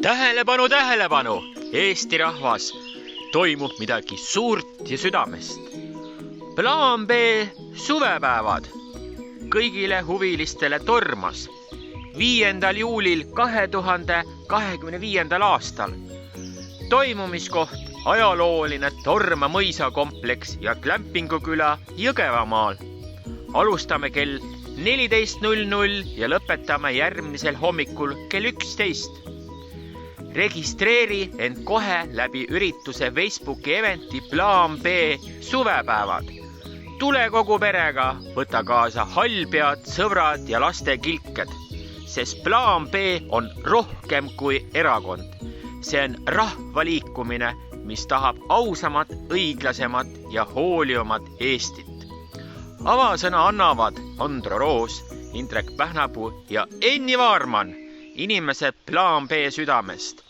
Tähelepanu, tähelepanu! Eesti rahvas, toimub midagi suurt ja südamest. Plaan B suvepäevad kõigile huvilistele Tormas 5. juulil 2025. aastal. Toimumiskoht ajalooline Torma mõisakompleks ja Klämpinguküla Jõgevamaal. Alustame kell 14.00 ja lõpetame järgmisel hommikul kell 11. Registreeri end kohe läbi ürituse Facebooki eventi Plaan B suvepäevad. Tule kogu perega, võta kaasa hallpead, sõbrad ja laste kilked, sest Plaan B on rohkem kui erakond. See on rahvaliikumine, mis tahab ausamat, õiglasemat ja hoolivamat Eestit. Avasõna annavad Andro Roos, Indrek Pähnapuu ja Enni Vaarman, inimesed Plaan B südamest.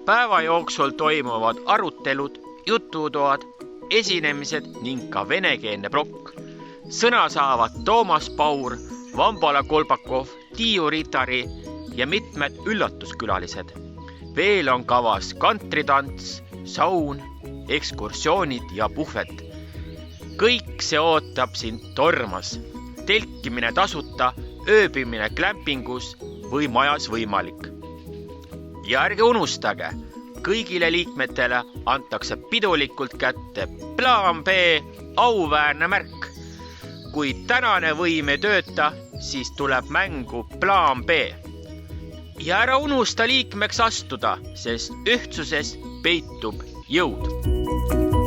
Päeva jooksul toimuvad arutelud, jututoad, esinemised ning ka venekeelne plokk. Sõna saavad Toomas Paur, Vambala Kolbakov, Tiiu Ritari ja mitmed üllatuskülalised. Veel on kavas kantritants, saun, ekskursioonid ja puhvet. Kõik see ootab sind Tormas. Telkimine tasuta, ööbimine klämpingus või majas võimalik. Ja ärge unustage, kõigile liikmetele antakse pidulikult kätte Plaan B auväärne märk. Kui tänane võim ei tööta, siis tuleb mängu Plaan B. Ja ära unusta liikmeks astuda, sest ühtsuses peitub jõud.